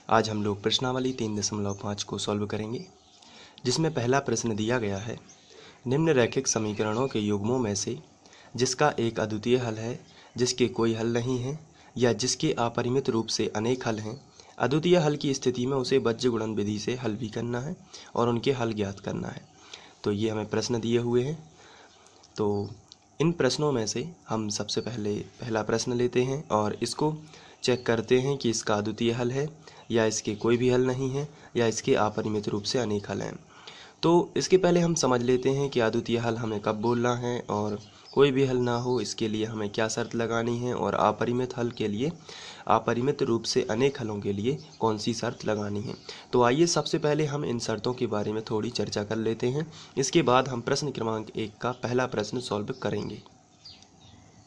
आज हम लोग प्रश्नावली 3.5 को सॉल्व करेंगे, जिसमें पहला प्रश्न दिया गया है। निम्न रैखिक समीकरणों के युग्मों में से जिसका एक अद्वितीय हल है, जिसके कोई हल नहीं है, या जिसके अपरिमित रूप से अनेक हल हैं, अद्वितीय हल की स्थिति में उसे बीजगणित विधि से हल भी करना है और उनके हल ज्ञात करना है। तो ये हमें प्रश्न दिए हुए हैं। तो इन प्रश्नों में से हम सबसे पहले पहला प्रश्न लेते हैं और इसको चेक करते हैं कि इसका अद्वितीय हल है या इसके कोई भी हल नहीं है या इसके अपरिमित रूप से अनेक हल हैं। तो इसके पहले हम समझ लेते हैं कि अद्वितीय हल हमें कब बोलना है और कोई भी हल ना हो इसके लिए हमें क्या शर्त लगानी है, और अपरिमित हल के लिए, अपरिमित रूप से अनेक हलों के लिए कौन सी शर्त लगानी है। तो आइए सबसे पहले हम इन शर्तों के बारे में थोड़ी चर्चा कर लेते हैं। इसके बाद हम प्रश्न क्रमांक 1 का पहला प्रश्न सॉल्व करेंगे।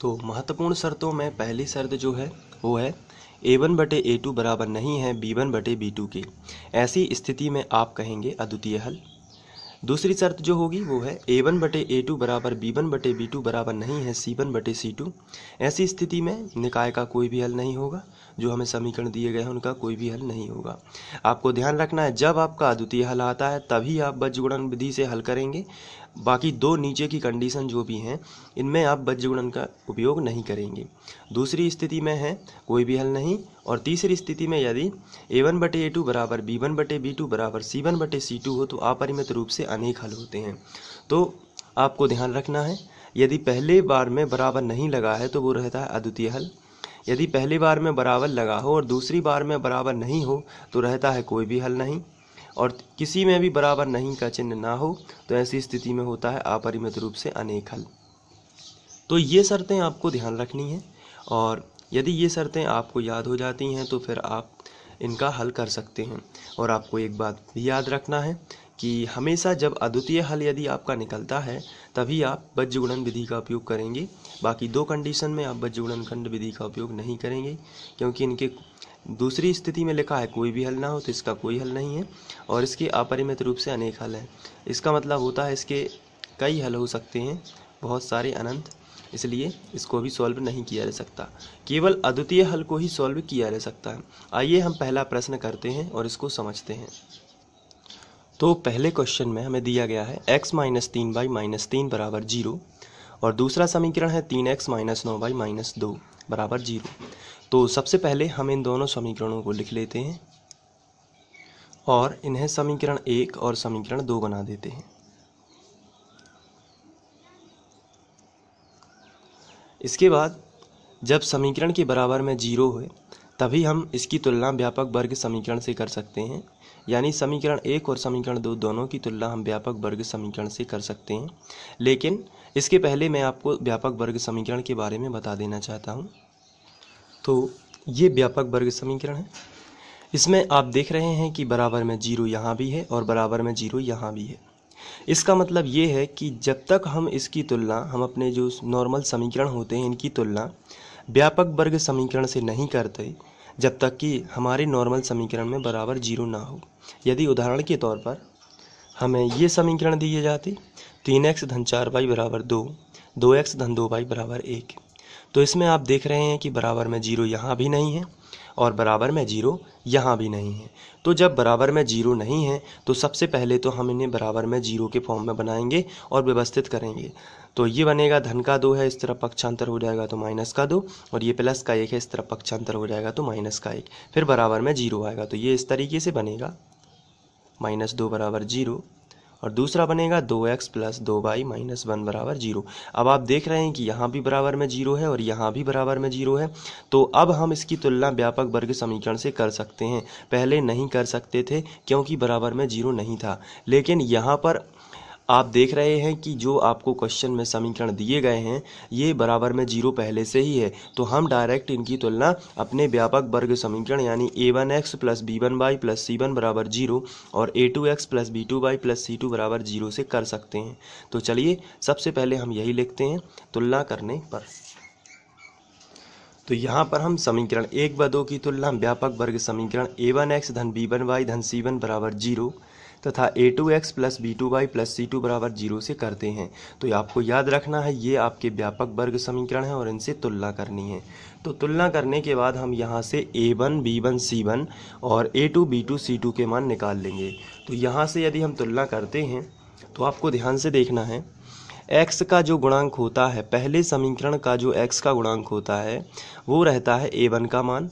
तो महत्वपूर्ण शर्तों में पहली शर्त जो है वो है a1/a2 बराबर नहीं है b1/b2 के। ऐसी स्थिति में आप कहेंगे अद्वितीय हल। दूसरी शर्त जो होगी वो है a1/a2 बराबर b1/b2 बराबर नहीं है c1/c2। ऐसी स्थिति में निकाय का कोई भी हल नहीं होगा, जो हमें समीकरण दिए गए हैं उनका कोई भी हल नहीं होगा। आपको ध्यान रखना है, जब आपका अद्वितीय हल आता है तभी आप बीजगणित विधि से हल करेंगे। बाकी दो नीचे की कंडीशन जो भी हैं इनमें आप बीजगणित का उपयोग नहीं करेंगे। दूसरी स्थिति में है कोई भी हल नहीं, और तीसरी स्थिति में यदि a1/a2 बराबर b1/b2 बराबर c1/c2 हो तो अपरिमित रूप से अनेक हल होते हैं। तो आपको ध्यान रखना है, यदि पहले बार में बराबर नहीं लगा है तो वो रहता है अद्वितीय हल। यदि पहली बार में बराबर लगा हो और दूसरी बार में बराबर नहीं हो तो रहता है कोई भी हल नहीं, और किसी में भी बराबर नहीं का चिन्ह ना हो तो ऐसी स्थिति में होता है अपरिमित रूप से अनेक हल। तो ये शर्तें आपको ध्यान रखनी है, और यदि ये शर्तें आपको याद हो जाती हैं तो फिर आप इनका हल कर सकते हैं। और आपको एक बात भी याद रखना है कि हमेशा जब अद्वितीय हल यदि आपका निकलता है तभी आप बीजगणित विधि का उपयोग करेंगे। बाकी दो कंडीशन में आप बीजगणित विधि का उपयोग नहीं करेंगे, क्योंकि इनके दूसरी स्थिति में लिखा है कोई भी हल ना हो तो इसका कोई हल नहीं है, और इसके अपरिमित रूप से अनेक हल हैं। इसका मतलब होता है इसके कई हल हो सकते हैं, बहुत सारे अनंत, इसलिए इसको भी सॉल्व नहीं किया जा सकता, केवल अद्वितीय हल को ही सॉल्व किया जा सकता है। आइए हम पहला प्रश्न करते हैं और इसको समझते हैं। तो पहले क्वेश्चन में हमें दिया गया है x - 3y - 3 बराबर 0, और दूसरा समीकरण है 3x - 9y - 2 बराबर 0। तो सबसे पहले हम इन दोनों समीकरणों को लिख लेते हैं और इन्हें समीकरण 1 और समीकरण 2 बना देते हैं। इसके बाद जब समीकरण के बराबर में 0 हो तभी हम इसकी तुलना व्यापक वर्ग समीकरण से कर सकते हैं, यानी समीकरण 1 और समीकरण 2 दोनों की तुलना हम व्यापक वर्ग समीकरण से कर सकते हैं। लेकिन इसके पहले मैं आपको व्यापक वर्ग समीकरण के बारे में बता देना चाहता हूँ। तो ये व्यापक वर्ग समीकरण है। इसमें आप देख रहे हैं कि बराबर में 0 यहाँ भी है और बराबर में 0 यहाँ भी है। इसका मतलब ये है कि जब तक हम इसकी तुलना, हम अपने जो नॉर्मल समीकरण होते हैं इनकी तुलना व्यापक वर्ग समीकरण से नहीं करते जब तक कि हमारे नॉर्मल समीकरण में बराबर 0 ना हो। यदि उदाहरण के तौर पर हमें ये समीकरण दिए जाते 3x - 4y बराबर 2, 2x - 2y बराबर 1, तो इसमें आप देख रहे हैं कि बराबर में 0 यहाँ भी नहीं है और बराबर में 0 यहाँ भी नहीं है। तो जब बराबर में 0 नहीं है तो सबसे पहले तो हम इन्हें बराबर में 0 के फॉर्म में बनाएंगे और व्यवस्थित करेंगे। तो ये बनेगा धन का 2 है, इस तरफ पक्षांतर हो जाएगा तो माइनस का 2, और ये प्लस का 1 है, इस तरफ पक्षांतर हो जाएगा तो माइनस का 1, फिर बराबर में 0 आएगा। तो ये इस तरीके से बनेगा -2 बराबर 0, और दूसरा बनेगा 2x + 2y - 1 बराबर 0। अब आप देख रहे हैं कि यहाँ भी बराबर में 0 है और यहाँ भी बराबर में 0 है। तो अब हम इसकी तुलना व्यापक वर्ग समीकरण से कर सकते हैं। पहले नहीं कर सकते थे क्योंकि बराबर में 0 नहीं था, लेकिन यहाँ पर आप देख रहे हैं कि जो आपको क्वेश्चन में समीकरण दिए गए हैं ये बराबर में 0 पहले से ही है, तो हम डायरेक्ट इनकी तुलना अपने व्यापक वर्ग समीकरण यानी a1x + b1y + c1 बराबर 0 और a2x + b2y + c2 बराबर 0 से कर सकते हैं। तो चलिए सबसे पहले हम यही लिखते हैं तुलना करने पर। तो यहाँ पर हम समीकरण 1 व 2 की तुलना व्यापक वर्ग समीकरण a1x - b1y - c1 बराबर 0 तथा a2x plus b2y plus c2 बराबर 0 से करते हैं। तो ये आपको याद रखना है, ये आपके व्यापक वर्ग समीकरण है और इनसे तुलना करनी है। तो तुलना करने के बाद हम यहाँ से a1 b1 c1 और a2 b2 c2 के मान निकाल लेंगे। तो यहाँ से यदि हम तुलना करते हैं तो आपको ध्यान से देखना है, x का जो गुणांक होता है, पहले समीकरण का जो x का गुणांक होता है वो रहता है a1 का मान,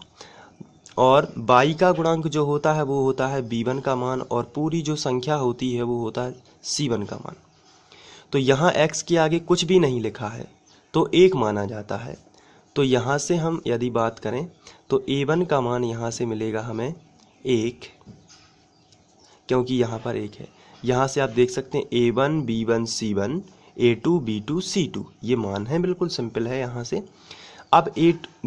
और y का गुणांक जो होता है वो होता है b1 का मान, और पूरी जो संख्या होती है वो होता है c1 का मान। तो यहाँ x के आगे कुछ भी नहीं लिखा है तो 1 माना जाता है। तो यहाँ से हम यदि बात करें तो a1 का मान यहाँ से मिलेगा हमें 1, क्योंकि यहाँ पर 1 है। यहाँ से आप देख सकते हैं a1 b1 c1 a2 b2 c2 ये मान है, बिल्कुल सिंपल है। यहाँ से अब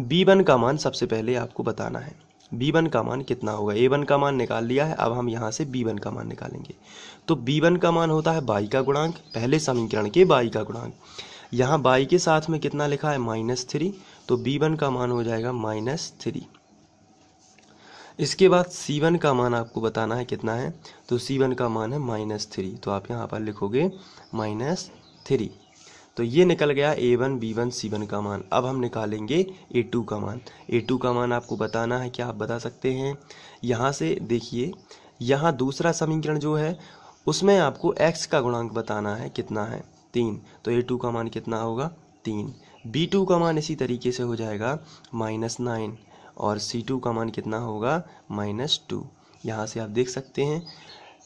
b1 का मान सबसे पहले आपको बताना है, b1 का मान कितना होगा। a1 का मान निकाल लिया है, अब हम यहाँ से b1 का मान निकालेंगे। तो b1 का मान होता है y का गुणांक, पहले समीकरण के y का गुणांक। यहाँ y के साथ में कितना लिखा है -3, तो b1 का मान हो जाएगा -3। इसके बाद c1 का मान आपको बताना है कितना है, तो c1 का मान है -3, तो आप यहाँ पर लिखोगे -3। तो ये निकल गया a1 b1 c1 का मान। अब हम निकालेंगे a2 का मान। a2 का मान आपको बताना है, क्या आप बता सकते हैं। यहाँ से देखिए, यहाँ दूसरा समीकरण जो है उसमें आपको x का गुणांक बताना है, कितना है 3, तो a2 का मान कितना होगा 3। b2 का मान इसी तरीके से हो जाएगा -9, और c2 का मान कितना होगा -2। यहाँ से आप देख सकते हैं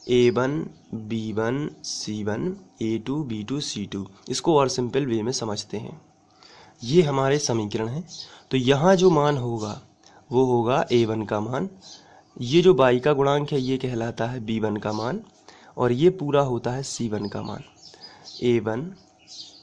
a1 b1 c1 a2 b2 c2, इसको और सिंपल वे में समझते हैं। ये हमारे समीकरण हैं। तो यहाँ जो मान होगा वो होगा a1 का मान, ये जो y का गुणांक है ये कहलाता है b1 का मान, और ये पूरा होता है c1 का मान, a1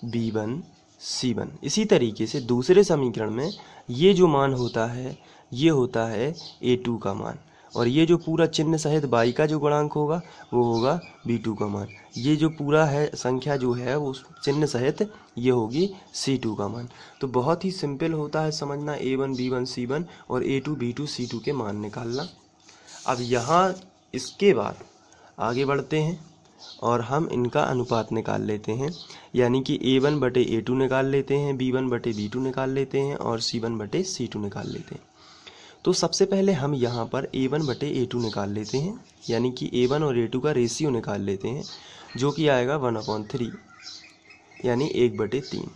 b1 c1। इसी तरीके से दूसरे समीकरण में ये जो मान होता है ये होता है a2 का मान, और ये जो पूरा चिन्ह सहित y का जो गुणांक होगा वो होगा b2 का मान। ये जो पूरा है संख्या जो है वो चिन्ह सहित ये होगी c2 का मान। तो बहुत ही सिंपल होता है समझना, a1 b1 c1 और a2 b2 c2 के मान निकालना। अब यहाँ इसके बाद आगे बढ़ते हैं और हम इनका अनुपात निकाल लेते हैं, यानी कि a1 बटे a2 निकाल लेते हैं, b1 बटे b2 निकाल लेते हैं और c1 बटे c2 निकाल लेते हैं। तो सबसे पहले हम यहाँ पर a1 बटे a2 निकाल लेते हैं, यानी कि a1 और a2 का रेशियो निकाल लेते हैं, जो कि आएगा 1/3, यानी 1/3।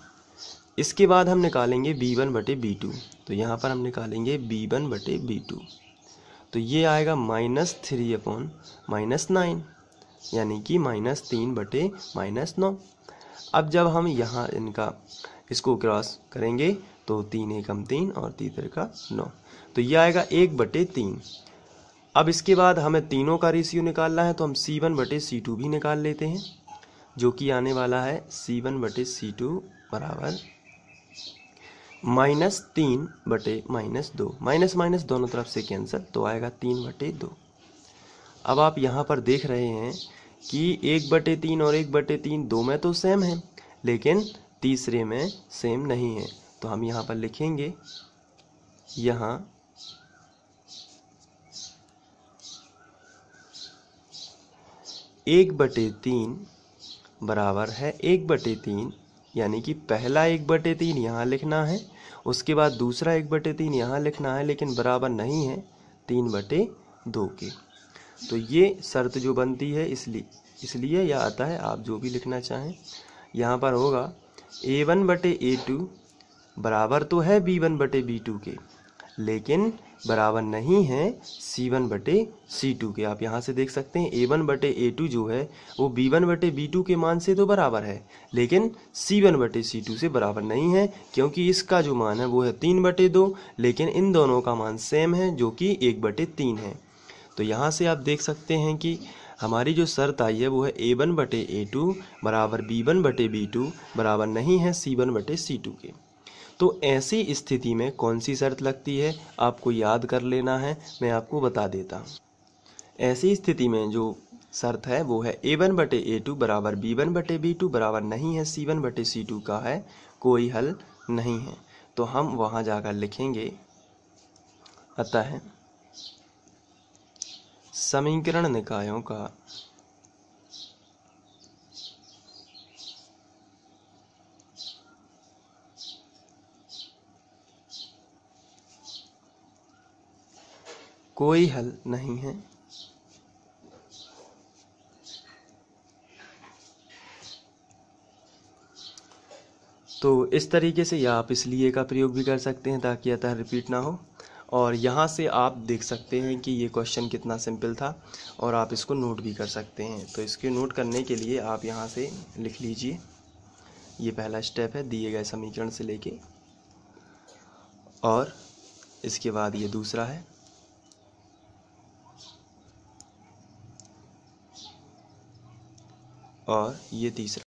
इसके बाद हम निकालेंगे b1 बटे b2, तो यहाँ पर हम निकालेंगे b1 बटे b2, तो ये आएगा -3/-9, यानी कि -3/-9। अब जब हम यहाँ इसको क्रॉस करेंगे तो 3 एकम 3 और 3 तिरका 9, तो ये आएगा 1/3। अब इसके बाद हमें तीनों का रेशियो निकालना है, तो हम c1 बटे c2 भी निकाल लेते हैं, जो कि आने वाला है c1 बटे c2 बराबर -3 बटे -2, माइनस दोनों तरफ से कैंसिल, तो आएगा 3/2। अब आप यहाँ पर देख रहे हैं कि 1/3 और 1/3 दो में तो सेम है, लेकिन तीसरे में सेम नहीं है। तो हम यहाँ पर लिखेंगे, यहाँ 1/3 बराबर है 1/3, यानी कि पहला 1/3 यहाँ लिखना है, उसके बाद दूसरा 1/3 यहाँ लिखना है, लेकिन बराबर नहीं है 3/2 के। तो ये शर्त जो बनती है इसलिए यह आता है, आप जो भी लिखना चाहें। यहाँ पर होगा a1 बटे a2 बराबर तो है b1 बटे b2 के, लेकिन बराबर नहीं है c1 बटे c2 के। आप यहाँ से देख सकते हैं a1 बटे a2 जो है वो b1 बटे b2 के मान से तो बराबर है, लेकिन c1 बटे c2 से बराबर नहीं है, क्योंकि इसका जो मान है वो है 3/2, लेकिन इन दोनों का मान सेम है जो कि 1/3 है। तो यहाँ से आप देख सकते हैं कि हमारी जो शर्त आई है वो है a1 बटे a2 बराबर b1 बटे b2 बराबर नहीं है c1 बटे c2 के। तो ऐसी स्थिति में कौन सी शर्त लगती है आपको याद कर लेना है, मैं आपको बता देता हूँ। ऐसी स्थिति में जो शर्त है वो है a1 बटे a2 बराबर b1 बटे b2 बराबर नहीं है c1 बटे c2 का है, कोई हल नहीं है। तो हम वहाँ जाकर लिखेंगे, अतः समीकरण निकायों का कोई हल नहीं है। तो इस तरीके से या आप इसलिए का प्रयोग भी कर सकते हैं ताकि अतः रिपीट ना हो। और यहाँ से आप देख सकते हैं कि ये क्वेश्चन कितना सिंपल था और आप इसको नोट भी कर सकते हैं। तो इसके नोट करने के लिए आप यहाँ से लिख लीजिए, ये पहला स्टेप है दिए गए समीकरण से लेके, और इसके बाद ये दूसरा है, और ये तीसरा।